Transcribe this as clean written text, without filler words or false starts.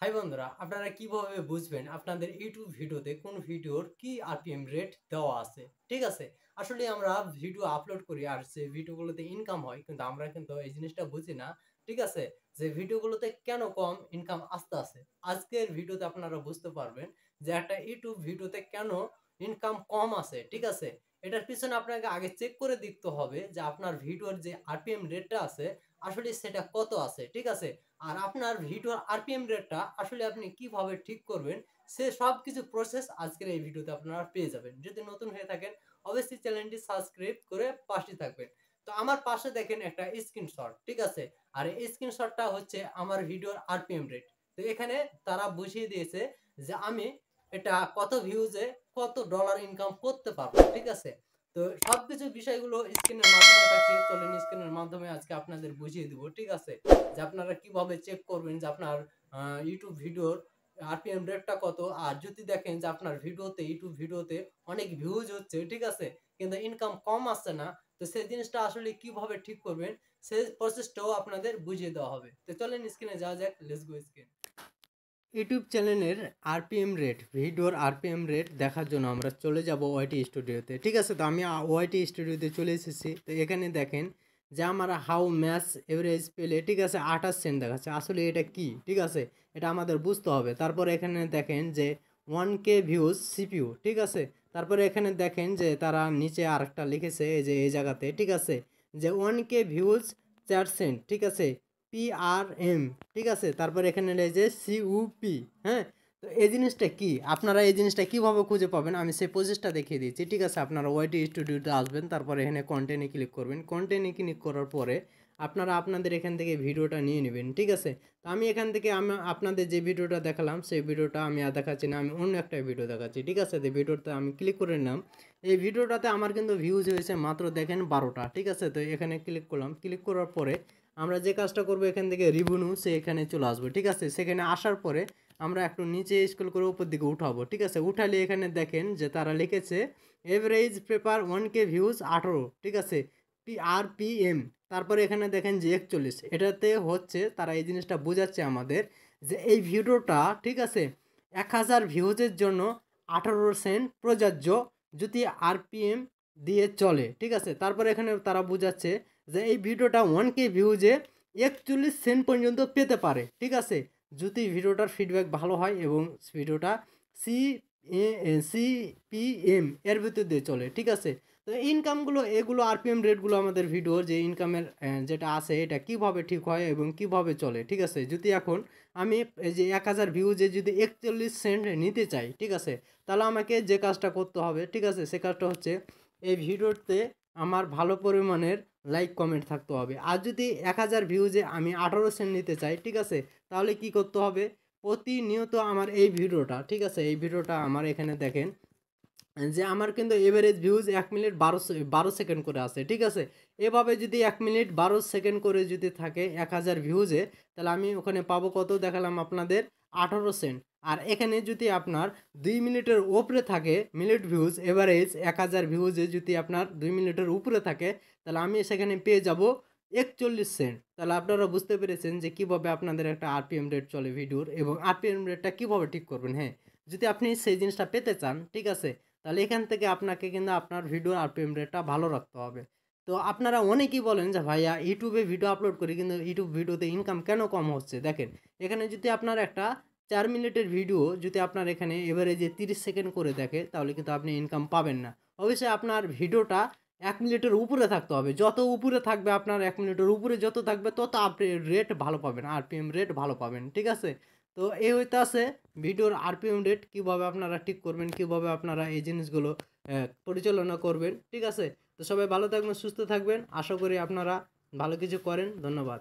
High বন্ধুরা, আপনারা কিভাবে বুঝবেন আপনাদের ইউটিউব ভিডিওতে কোন ভিডিওর কি আরপিএম রেট দেওয়া আছে? ঠিক আছে? আসলে আমরা ভিডিও আপলোড করি আর সেই ভিডিওগুলোতে ইনকাম হয়, কিন্তু আমরা কিন্তু এই জিনিসটা বুঝি না। ঠিক আছে? যে ভিডিওগুলোতে কেন কম ইনকাম আসতেছে। আজকের ভিডিওতে আপনারা বুঝতে পারবেন যে একটা ইউটিউব ভিডিওতে কেন ইনকাম কম আছে। ঠিক আছে? এটার পিছনে আপনাকে আগে চেক করে দেখতে হবে যে আপনার ভিডিওর যে আরপিএম রেটটা আছে আসলে সেটা কত আছে। ঠিক আছে? আর আপনার ভিডিওর আরপিএম রেটটা আসলে আপনি কিভাবে ঠিক করবেন সে সবকিছু প্রসেস আজকের এই ভিডিওতে আপনারা পেয়ে যাবেন। যদি নতুন হয়ে থাকেন অবশ্যই চ্যানেলটি সাবস্ক্রাইব করে পাশে থাকবেন। তো আমার পাশে দেখেন একটা স্ক্রিনশট, ঠিক আছে? আর এই স্ক্রিনশটটা হচ্ছে আমার ভিডিওর আরপিএম রেট। তো এখানে তারা বুঝিয়ে দিয়েছে যে আমি এটা কত ভিউজে কত ডলার ইনকাম করতে পারবো। ঠিক আছে? তো সবকিছু বিষয়গুলো স্ক্রিনের মাধ্যমে দেখাচ্ছি। চলেন স্ক্রিনের মাধ্যমে আজকে আপনাদের বুঝিয়ে দিব। ঠিক আছে? যে আপনারা কিভাবে চেক করবেন যে আপনার ইউটিউব ভিডিওর আরপিএম রেটটা কত। আর যদি দেখেন যে আপনার ভিডিওতে ইউটিউব ভিডিওতে অনেক ভিউজ হচ্ছে, ঠিক আছে, কিন্তু ইনকাম কম আসছে না, তো সেই জিনিসটা আসলে কিভাবে ঠিক করবেন সেই প্রসেসটাও আপনাদের বুঝিয়ে দেওয়া হবে। তো চলেন স্ক্রিনে যাওয়া যাক। Let's go screen. ইউটিউব চ্যানেলের আরপিএম রেট, ভিডিওর আরপিএম রেট দেখার জন্য আমরা চলে যাব ওয়াইটি স্টুডিওতে। ঠিক আছে? তো আমি ওয়াইটি স্টুডিওতে চলে এসেছি। তো এখানে দেখেন যে আমার হাউ ম্যাচ এভারেজ পেলে, ঠিক আছে, 28 সেন্ট দেখাচ্ছে। আসলে এটা কি? ঠিক আছে, এটা আমাদের বুঝতে হবে। তারপর এখানে দেখেন যে 1K ভিউজ সিপিইউ, ঠিক আছে। তারপরে এখানে দেখেন যে তারা নিচে আরেকটা লিখেছে এই যে এই জায়গাতে, ঠিক আছে, যে 1K ভিউজ 4 সেন্ট, ঠিক আছে, পিআরএম, ঠিক আছে। তারপর এখানে এই যে সিউপি। হ্যাঁ, তো এই জিনিসটা কি, আপনারা এই জিনিসটা কিভাবে খুঁজে পাবেন আমি সেই প্রসেসটা দেখিয়ে দিচ্ছি। ঠিক আছে, আপনারা ওয়াইটি স্টুডিওতে আসবেন, তারপর এখানে কন্টেন্টে ক্লিক করবেন। কন্টেন্টে ক্লিক করার পরে আপনারা আপনাদের এখান থেকে ভিডিওটা নিয়ে নেবেন। ঠিক আছে? তো আমি এখান থেকে আপনাদের যে ভিডিওটা দেখালাম সেই ভিডিওটা আমি আর দেখাচ্ছি না, আমি অন্য একটা ভিডিও দেখাচ্ছি। ঠিক আছে? তো ভিডিওতে আমি ক্লিক করে নিলাম। এই ভিডিওটাতে আমার কিন্তু ভিউজ হয়েছে মাত্র দেখেন 12টা। ঠিক আছে? তো এখানে ক্লিক করলাম। ক্লিক করার পরে আমরা যে কাজটা করবো এখান থেকে রিভিনিউ সে এখানে চলে আসবো। ঠিক আছে? সেখানে আসার পরে আমরা একটু নিচে স্ক্রল করে উপর দিকে উঠাবো। ঠিক আছে? উঠালে এখানে দেখেন যে তারা লিখেছে এভারেজ পেপার 1K ভিউজ 18। ঠিক আছে? আরপিএম, তারপরে এখানে দেখেন যে 41। এটাতে হচ্ছে তারা এই জিনিসটা বোঝাচ্ছে আমাদের যে এই ভিডিওটা, ঠিক আছে, 1000 ভিউজের জন্য 18 সেন্ট প্রযোজ্য যদি আরপিএম দিয়ে চলে। ঠিক আছে? তারপরে এখানে তারা বোঝাচ্ছে যে এই ভিডিওটা 1K ভিউজে 41 সেন্ট পর্যন্ত পেতে পারে। ঠিক আছে? যদি ভিডিওটার ফিডব্যাক ভালো হয় এবং ভিডিওটা সি সিপিএম এর ভিতর দিয়ে চলে। ঠিক আছে? তো ইনকামগুলো এগুলো আরপিএম রেটগুলো আমাদের ভিডিওর যে ইনকামের যেটা আছে এটা কিভাবে ঠিক হয় এবং কিভাবে চলে। ঠিক আছে? যদি এখন আমি এই যে 1000 ভিউজে যদি 41 সেন্ট নিতে চাই, ঠিক আছে, তাহলে আমাকে যে কাজটা করতে হবে, ঠিক আছে, সে কাজটা হচ্ছে এই ভিডিওতে আমার ভালো পরিমাণের লাইক কমেন্ট থাকতে হবে। আর যদি 1000 ভিউজে আমি 18 সেন্ট নিতে চাই, ঠিক আছে, তাহলে কি করতে হবে, প্রতিনিয়ত আমার এই ভিডিওটা, ঠিক আছে, এই ভিডিওটা আমার এখানে দেখেন যে আমার কিন্তু এভারেজ ভিউজ 1 মিনিট 12 সেকেন্ড করে আছে। ঠিক আছে? এভাবে যদি 1 মিনিট 12 সেকেন্ড করে যদি থাকে 1000 ভিউজে, তাহলে আমি ওখানে পাবো কত দেখালাম আপনাদের, 18 সেন্ট। আর এখানে যদি আপনার 2 মিনিটের উপরে থাকে মিনিট ভিউজ, এভারেজ 1000 ভিউজে যদি আপনার 2 মিনিটের উপরে থাকে, তাহলে আমি সেখানে পেয়ে যাব 41 সেন্ট। তাহলে আপনারা বুঝতে পেরেছেন যে কীভাবে আপনাদের একটা আরপিএম রেট চলে ভিডিওর, এবং আরপিএম রেটটা কীভাবে ঠিক করবেন। হ্যাঁ, যদি আপনি সেই জিনিসটা পেতে চান, ঠিক আছে, তাহলে এখান থেকে আপনাকে কিন্তু আপনার ভিডিওর আরপিএম রেটটা ভালো রাখতে হবে। তো আপনারা অনেকেই বলেন যে ভাইয়া ইউটিউবে ভিডিও আপলোড করি কিন্তু ইউটিউব ভিডিওতে ইনকাম কেন কম হচ্ছে। দেখেন, এখানে যদি আপনার একটা 4 মিনিটের ভিডিও যদি আপনার এখানে এভারেজে 30 সেকেন্ড করে দেখে, তাহলে কিন্তু আপনি ইনকাম পাবেন না। অবশ্যই আপনার ভিডিওটা 1 মিনিটের উপরে থাকতে হবে। যত উপরে থাকবে আপনার 1 মিনিটের উপরে যত থাকবে তত আপনি রেট ভালো পাবেন, আরপিএম রেট ভালো পাবেন। ঠিক আছে? তো এই হইতে আছে ভিডিওর আরপিএম রেট কীভাবে আপনারা ঠিক করবেন, কীভাবে আপনারা এই জিনিসগুলো পরিচালনা করবেন। ঠিক আছে? তো সবাই ভালো থাকবেন, সুস্থ থাকবেন। আশা করি আপনারা ভালো কিছু করেন। ধন্যবাদ।